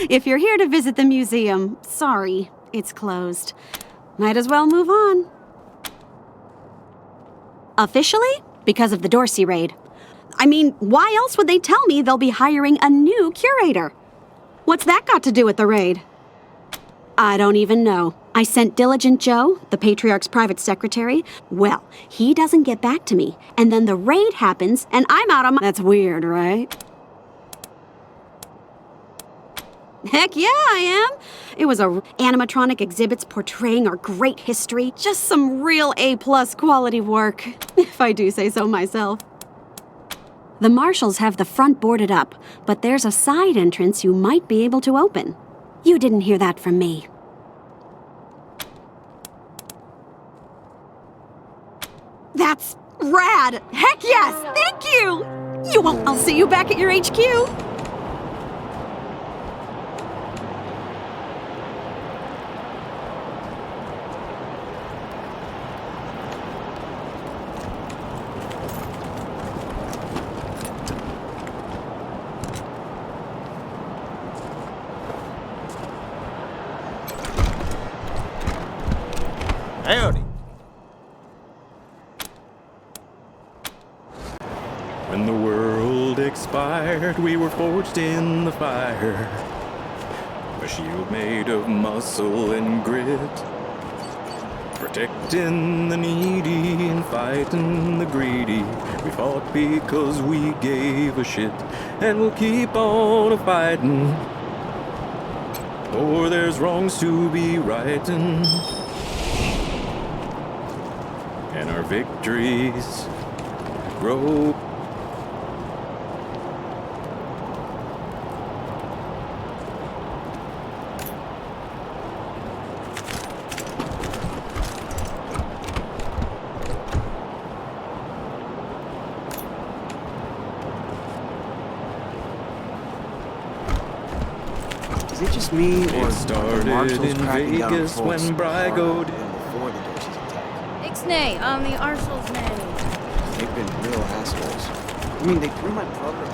If you're here to visit the museum, sorry, it's closed. Might as well move on. Officially? Because of the Dorsey raid. I mean, why else would they tell me they'll be hiring a new curator? What's that got to do with the raid? I don't even know. I sent Diligent Joe, the Patriarch's private secretary. Well, he doesn't get back to me. And then the raid happens, and I'm out on my... That's weird, right? Heck yeah, I am. It was animatronic exhibits portraying our great history. Just some real A-plus quality work, if I do say so myself. The marshals have the front boarded up, but there's a side entrance you might be able to open. You didn't hear that from me. That's rad! Heck yes! Thank you! I'll see you back at your HQ. Howdy. When the world expired, we were forged in the fire. A shield made of muscle and grit, protecting the needy and fighting the greedy. We fought because we gave a shit, and we'll keep on fighting. For there's wrongs to be righting, and our victories grow. Is it just me, or It started in Vegas when Brygo did. before the Dorsey's attack? Ixnay, I'm the Arsenal's name. They've been real assholes. I mean, they threw my program.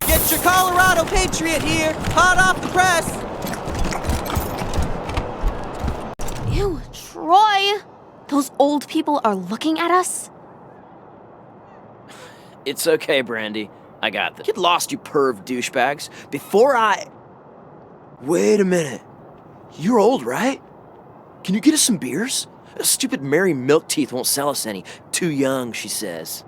Get your Colorado Patriot here, hot off the press. Ew, Troy! Those old people are looking at us? It's okay, Brandy. I got this. Get lost, you perv douchebags. Before I... Wait a minute. You're old, right? Can you get us some beers? Stupid Mary Milkteeth won't sell us any. Too young, she says.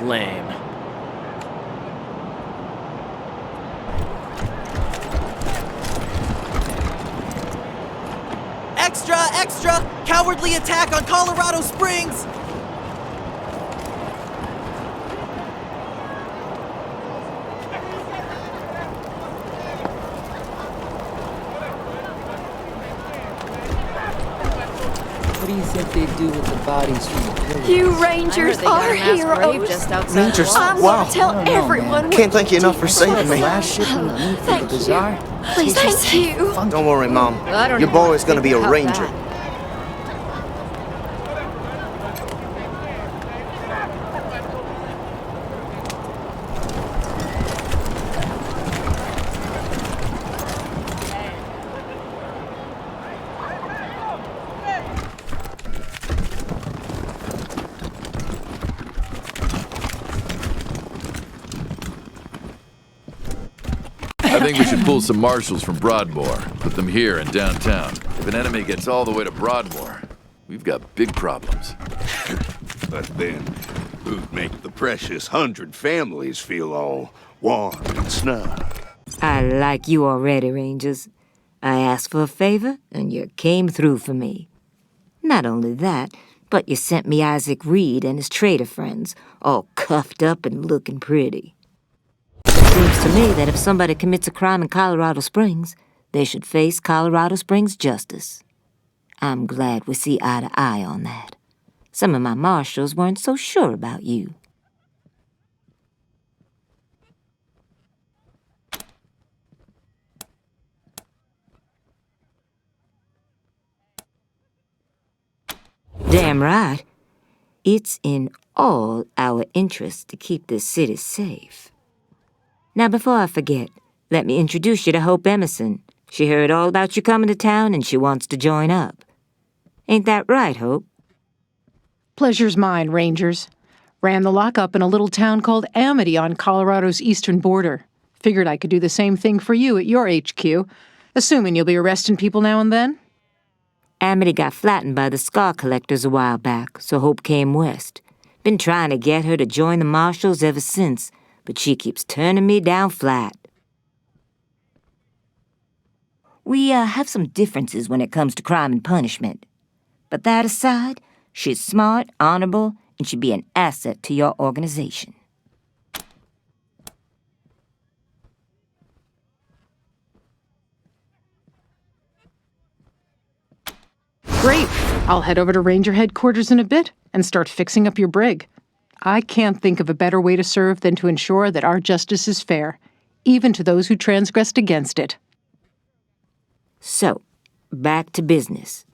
Lame. Extra, extra! Cowardly attack on Colorado Springs! What do you think they do with the bodies from the pillars? You Rangers are heroes. Just outside Rangers? I'm Wow. gonna tell everyone. Can't thank you enough for saving me. Last shipment of meat for the bazaar? Please, thank you. Don't worry, Mom. I don't Your even boy is gonna be a think about ranger. that. I think we should pull some marshals from Broadmoor, put them here in downtown. If an enemy gets all the way to Broadmoor, we've got big problems. But then, who'd make the precious 100 families feel all warm and snug? I like you already, Rangers. I asked for a favor, and you came through for me. Not only that, but you sent me Isaac Reed and his trader friends, all cuffed up and looking pretty. Seems to me that if somebody commits a crime in Colorado Springs, they should face Colorado Springs justice. I'm glad we see eye to eye on that. Some of my marshals weren't so sure about you. Damn right. It's in all our interests to keep this city safe. Now, before I forget, let me introduce you to Hope Emerson. She heard all about you coming to town and she wants to join up. Ain't that right, Hope? Pleasure's mine, Rangers. Ran the lockup in a little town called Amity on Colorado's eastern border. Figured I could do the same thing for you at your HQ, assuming you'll be arresting people now and then. Amity got flattened by the scar collectors a while back, so Hope came west. Been trying to get her to join the marshals ever since, but she keeps turning me down flat. We have some differences when it comes to crime and punishment. But that aside, she's smart, honorable, and should be an asset to your organization. Great. I'll head over to Ranger headquarters in a bit and start fixing up your brig. I can't think of a better way to serve than to ensure that our justice is fair, even to those who transgressed against it. So, back to business.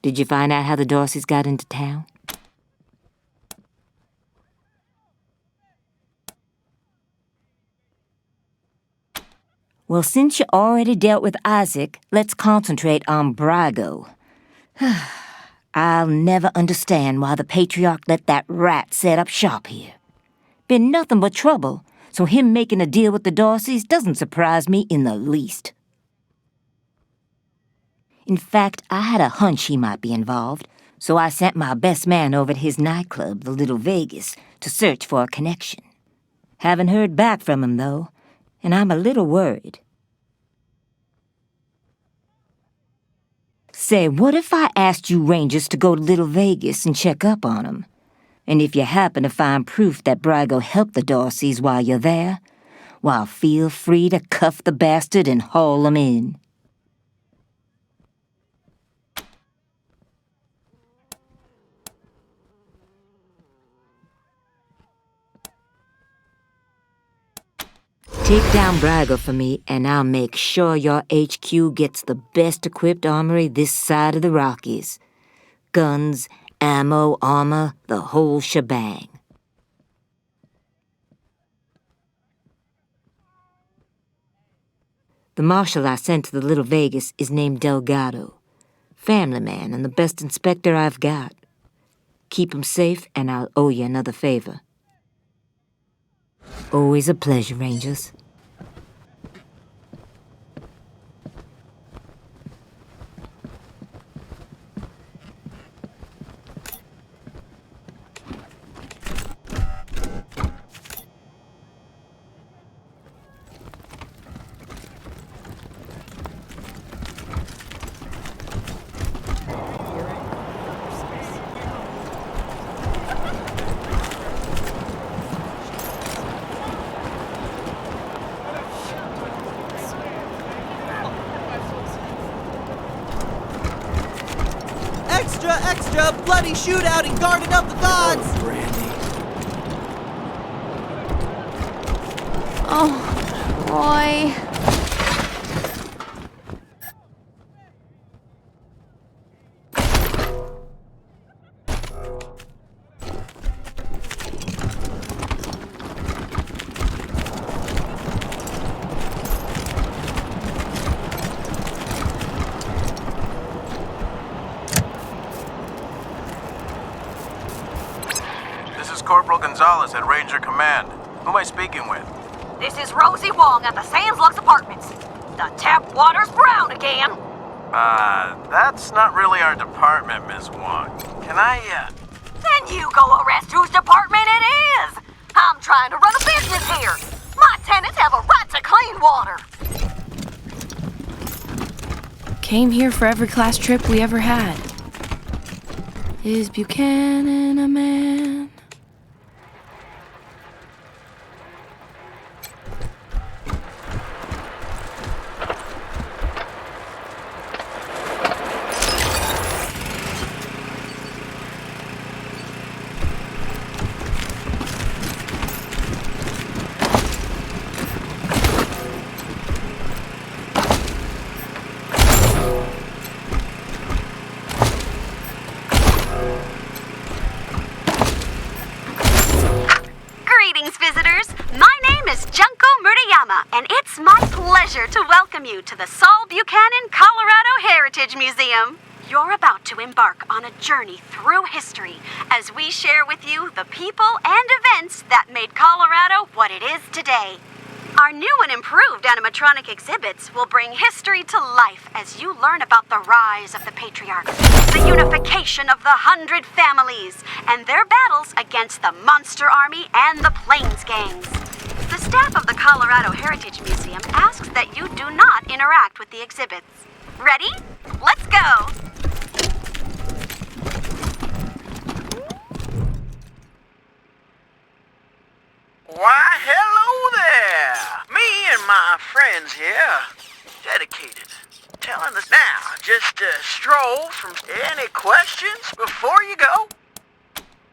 Did you find out how the Dorseys got into town? Well, since you already dealt with Isaac, let's concentrate on Brago. I'll never understand why the Patriarch let that rat set up shop here. Been nothing but trouble, so him making a deal with the Dorseys doesn't surprise me in the least. In fact, I had a hunch he might be involved, so I sent my best man over to his nightclub, the Little Vegas, to search for a connection. Haven't heard back from him, though, and I'm a little worried. Say, what if I asked you Rangers to go to Little Vegas and check up on him? And if you happen to find proof that Brago helped the Dorseys while you're there, well, feel free to cuff the bastard and haul him in. Take down Brago for me, and I'll make sure your HQ gets the best-equipped armory this side of the Rockies. Guns, ammo, armor, the whole shebang. The marshal I sent to the Little Vegas is named Delgado. Family man and the best inspector I've got. Keep him safe, and I'll owe you another favor. Always a pleasure, Rangers. Extra! Bloody shootout in Garden of the Gods! Oh, Randy. Oh, Roy. Corporal Gonzalez at Ranger Command. Who am I speaking with? This is Rosie Wong at the Sands Lux Apartments. The tap water's brown again. That's not really our department, Ms. Wong. Can I, Then you go arrest whose department it is. I'm trying to run a business here. My tenants have a right to clean water. Came here for every class trip we ever had. Is Buchanan a man? pleasure to welcome you to the Saul Buchanan Colorado Heritage Museum. You're about to embark on a journey through history as we share with you the people and events that made Colorado what it is today. Our new and improved animatronic exhibits will bring history to life as you learn about the rise of the patriarchs, the unification of the 100 families, and their battles against the Monster Army and the Plains Gangs. The staff of the Colorado Heritage Museum asks that you do not interact with the exhibits. Ready? Let's go! Why, hello there! Me and my friends here, dedicated, telling us now, just stroll from any questions before you go?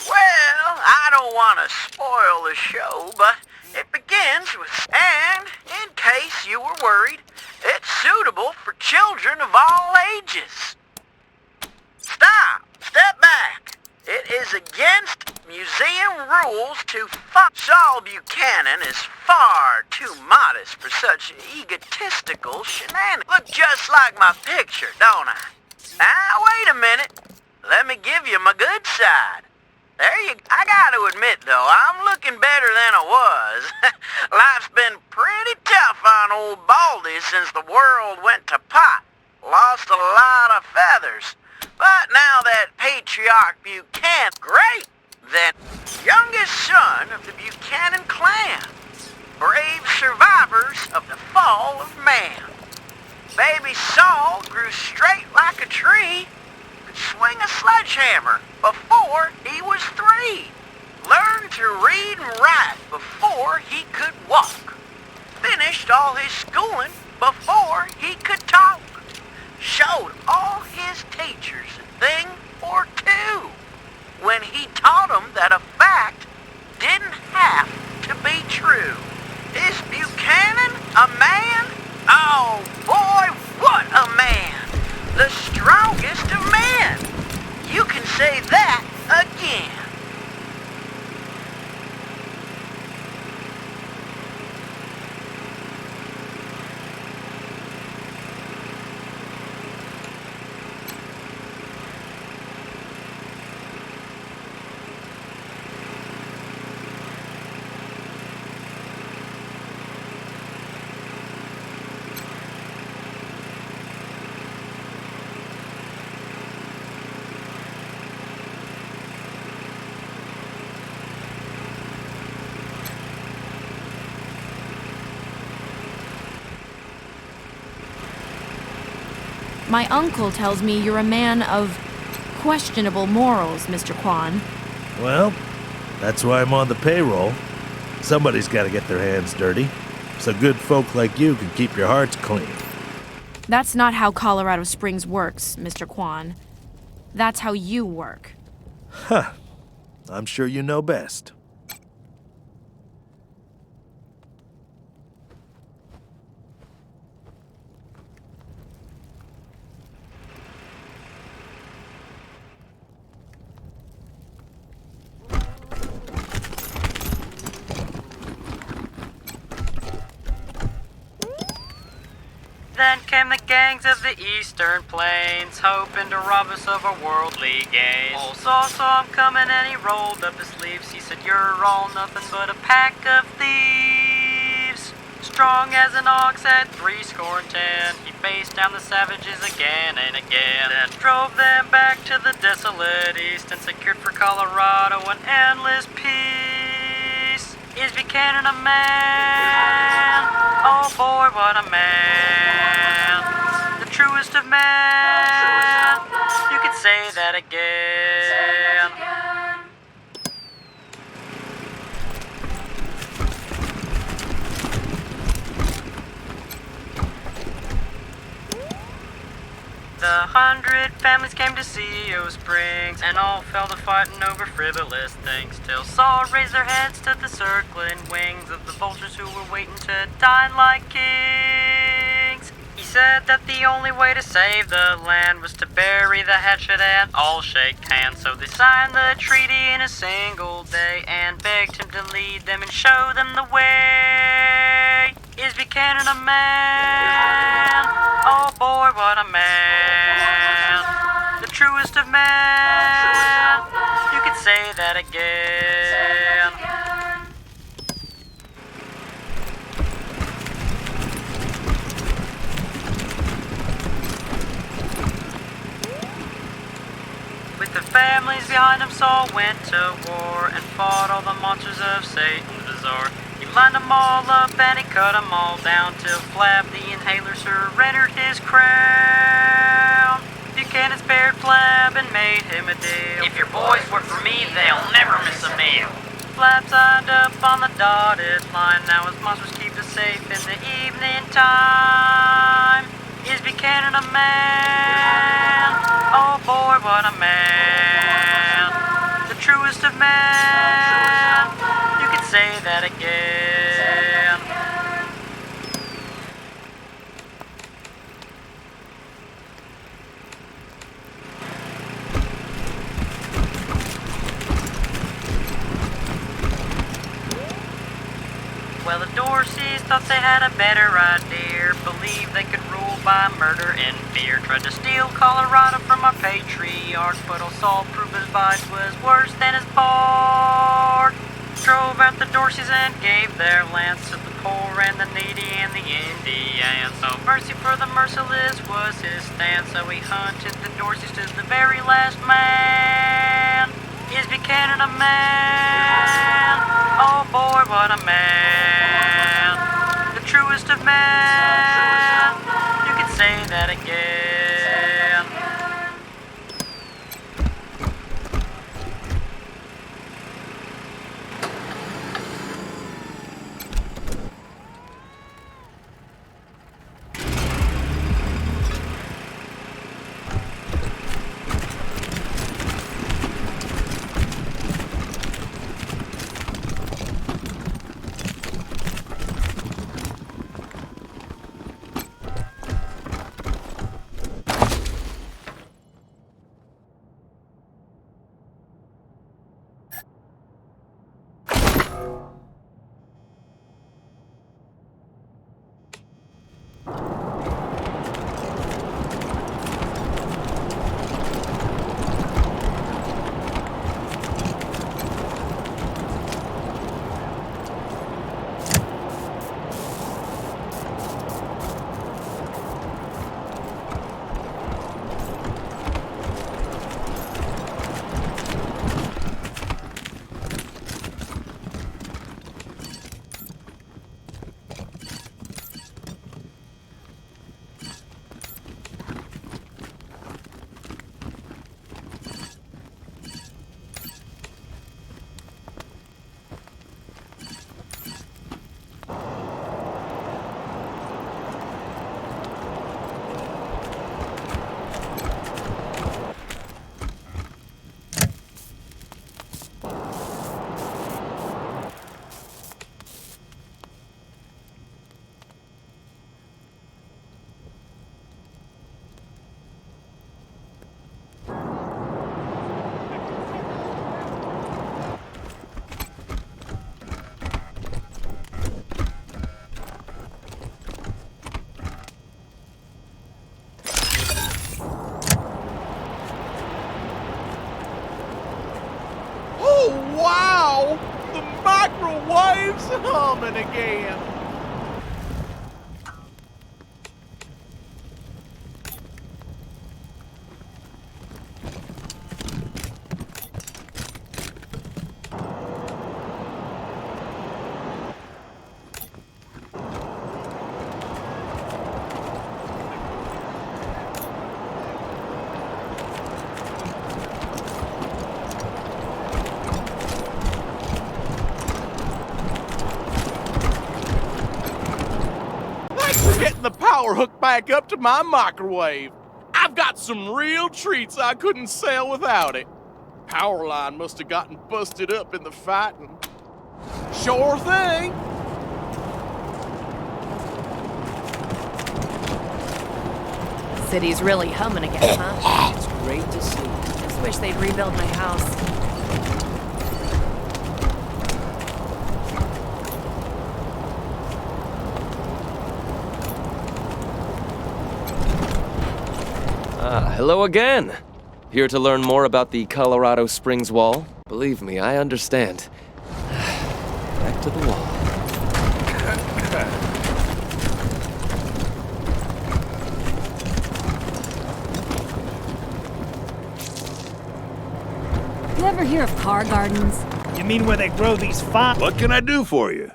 Well, I don't want to spoil the show, but it begins with, and in case you were worried, it's suitable for children of all ages. Stop! Step back! It is against museum rules to Saul Buchanan is far too modest for such egotistical shenanigans. Look just like my picture, don't I? Now, wait a minute. Let me give you my good side. There you go. I gotta admit, though, I'm looking better than I was. Life's been pretty tough on old Baldy since the world went to pot. Lost a lot of feathers. But now that Patriarch Buchanan, great, then youngest son of the Buchanan clan, brave survivors of the fall of man. Baby Saul grew straight like a tree, could swing a sledgehammer before he was 3, learned to read and write before he could walk, finished all his schooling before he could talk, showed all his teachers a thing or two when he taught them that a fact didn't have to be true. Is Buchanan a man? Oh boy, what a man! The strongest of men! You can say that again. My uncle tells me you're a man of questionable morals, Mr. Kwan. Well, that's why I'm on the payroll. Somebody's got to get their hands dirty, so good folk like you can keep your hearts clean. That's not how Colorado Springs works, Mr. Kwan. That's how you work. Huh. I'm sure you know best. Then came the gangs of the eastern plains, hoping to rob us of our worldly gains. Old Saul saw him coming and he rolled up his sleeves. He said, "You're all nothing but a pack of thieves." Strong as an ox at 70. He faced down the savages again and again, and drove them back to the desolate east, and secured for Colorado an endless peace. Is Buchanan a man? Oh boy, what a man. The truest of men. You could say that again. The 100 families came to CO Springs, and all fell to fighting over frivolous things, till Saul raised their heads to the circling wings of the vultures who were waiting to dine like kings. He said that the only way to save the land was to bury the hatchet and all shake hands. So they signed the treaty in a single day, and begged him to lead them and show them the way. Is Buchanan a man? Oh boy, what a man. The truest of men. You could say that again. With the families behind him, Saul went to war and fought all the monsters of Satan's bazaar. He lined them all up and he cut them all down till Flab the Inhaler surrendered his crown. Buchanan spared Flab and made him a deal. If your boys work for me, they'll never miss a meal. Flab signed up on the dotted line. Now his monsters keep us safe in the evening time. Is Buchanan a man? Oh boy, what a man. The truest of men. You could say that again. Well, the Dorseys thought they had a better idea. Believed they could rule by murder and fear. Tried to steal Colorado from our patriarch, but all Saul proved his vice was worse than his part. Drove out the Dorseys and gave their lands to the poor and the needy and the Indians. No mercy for the merciless was his stand, so he hunted the Dorseys to the very last man. Is Buchanan a man? Oh boy, what a man. The truest of men. You could say that again. Wow! The microwave's humming again. Getting the power hooked back up to my microwave. I've got some real treats I couldn't sell without it. Power line must have gotten busted up in the fighting. Sure thing. City's really humming again, huh? It's great to see. Just wish they'd rebuild my house. Hello again. Here to learn more about the Colorado Springs Wall? Believe me, I understand. Back to the wall. You ever hear of car gardens? You mean where they grow these fine... What can I do for you?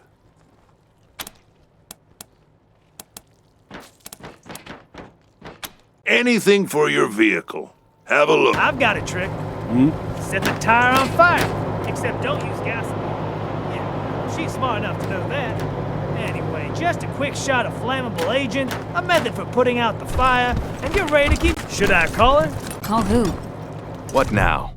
Anything for your vehicle. Have a look. I've got a trick. Set the tire on fire. Except don't use gasoline. Yeah, she's smart enough to know that. Anyway, just a quick shot of flammable agent, a method for putting out the fire, and you're ready to keep... Should I call her? Call who? What now?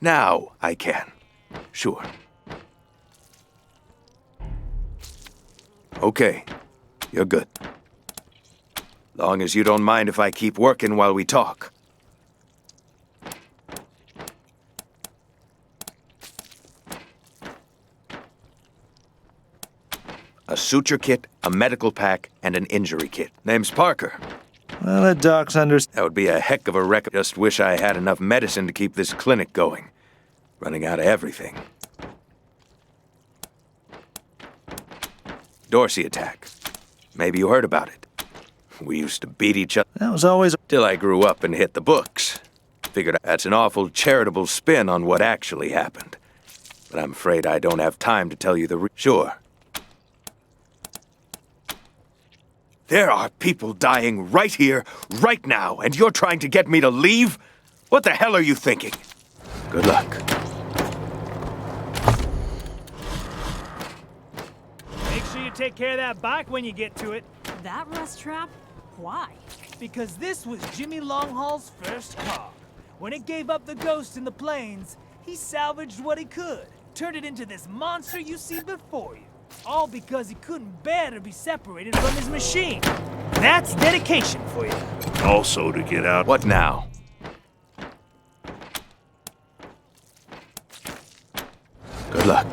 Now I can. Sure. Okay. You're good. Long as you don't mind if I keep working while we talk. A suture kit, a medical pack, and an injury kit. Name's Parker. Well, the doc's That would be a heck of a wreck. Just wish I had enough medicine to keep this clinic going. Running out of everything. Dorsey attack. Maybe you heard about it. We used to beat each other. That was always... Till I grew up and hit the books. Figured that's an awful charitable spin on what actually happened. But I'm afraid I don't have time to tell you the Sure. There are people dying right here, right now, and you're trying to get me to leave? What the hell are you thinking? Good luck. Make sure you take care of that bike when you get to it. That rust trap? Why? Because this was Jimmy Longhaul's first car. When it gave up the ghost in the plains, he salvaged what he could, turned it into this monster you see before you. All because he couldn't bear to be separated from his machine. That's dedication for you. Also to get out. What now? Good luck.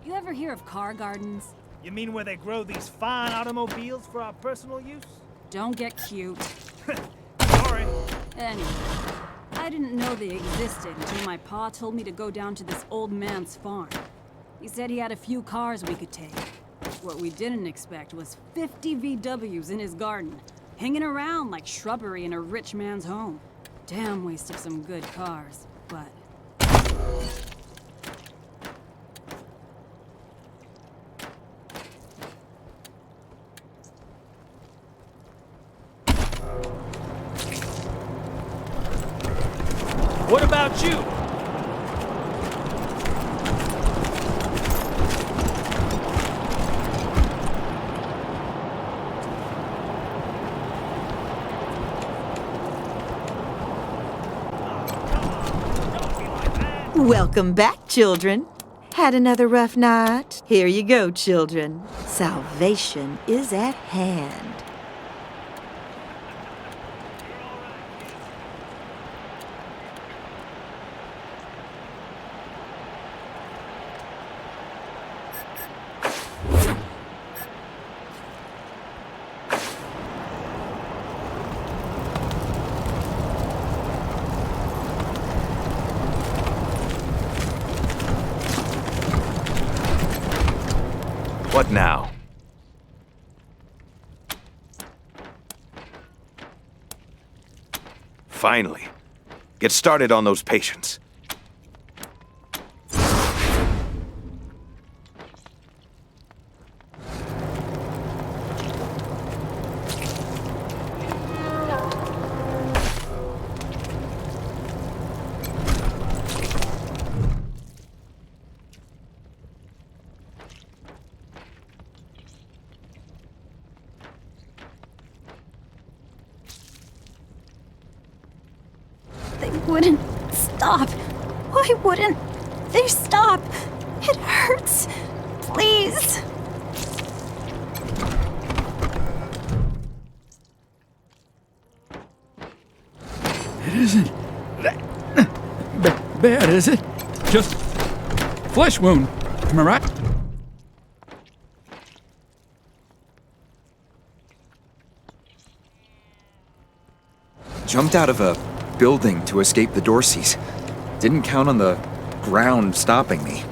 You ever hear of car gardens? You mean where they grow these fine automobiles for our personal use? Don't get cute. Sorry. Anyway, I didn't know they existed until my pa told me to go down to this old man's farm. He said he had a few cars we could take. What we didn't expect was 50 VWs in his garden, hanging around like shrubbery in a rich man's home. Damn waste of some good cars, but... What about you? Welcome back, children. Had another rough night? Here you go, children. Salvation is at hand. What now? Finally. Get started on those patients. They wouldn't stop. Why wouldn't they stop? It hurts. Please. bad, is it? Just flesh wound. Am I right? Jumped out of a building to escape the Dorseys. Didn't count on the ground stopping me.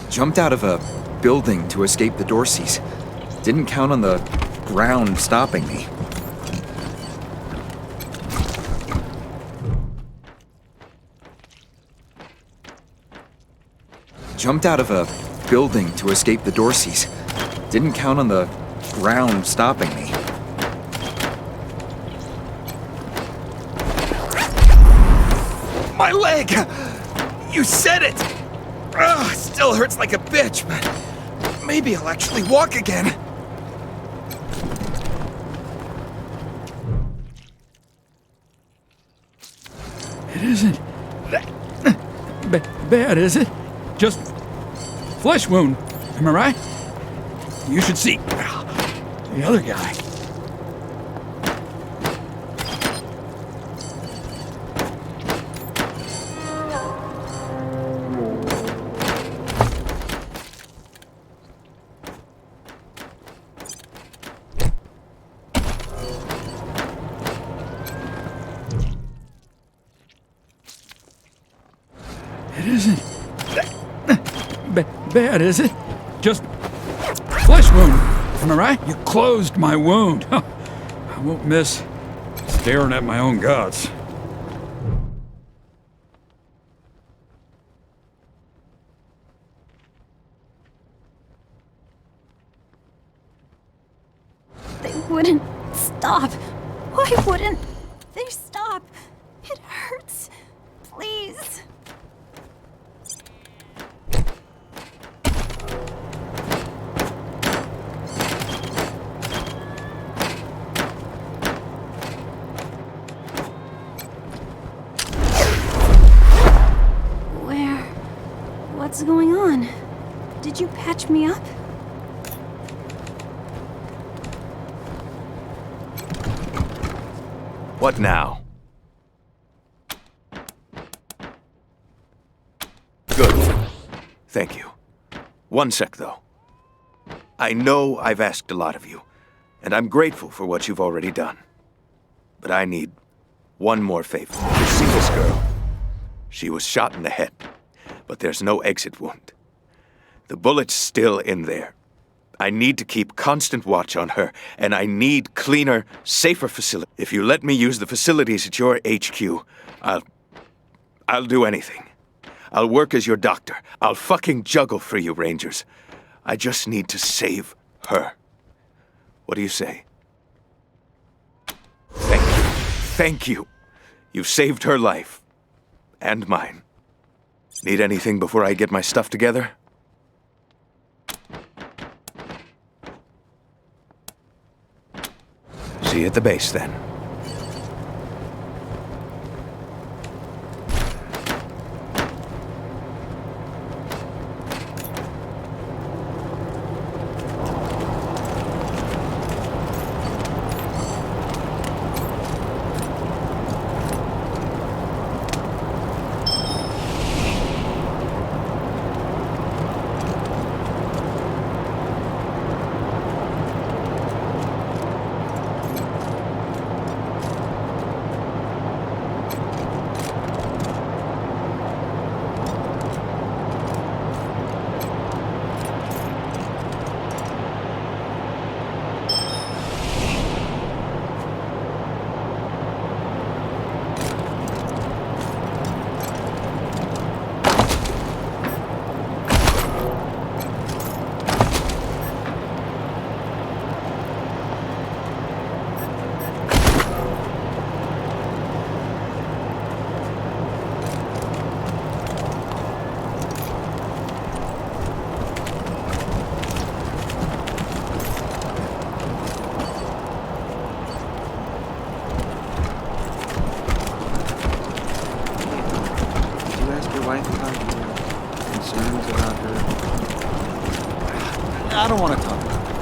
Jumped out of a building to escape the Dorseys. Didn't count on the ground stopping me. Jumped out of a building to escape the Dorseys. Didn't count on the ground stopping me. My leg! You said it! Ugh, still hurts like a bitch, but maybe I'll actually walk again. It isn't bad, is it? Just flesh wound. Am I right? You should see the other guy. It isn't bad, is it? Just flesh wound. Am I right? You closed my wound. I won't miss staring at my own guts. They wouldn't stop. Why wouldn't they stop? It hurts. Please. What's going on? Did you patch me up? What now? Good. Thank you. One sec, though. I know I've asked a lot of you, and I'm grateful for what you've already done. But I need one more favor. You see this girl? She was shot in the head, but there's no exit wound. The bullet's still in there. I need to keep constant watch on her, and I need cleaner, safer facilities. If you let me use the facilities at your HQ, I'll do anything. I'll work as your doctor. I'll fucking juggle for you, Rangers. I just need to save her. What do you say? Thank you. Thank you. You've saved her life. And mine. Need anything before I get my stuff together? See you at the base, then. I don't want to talk about it.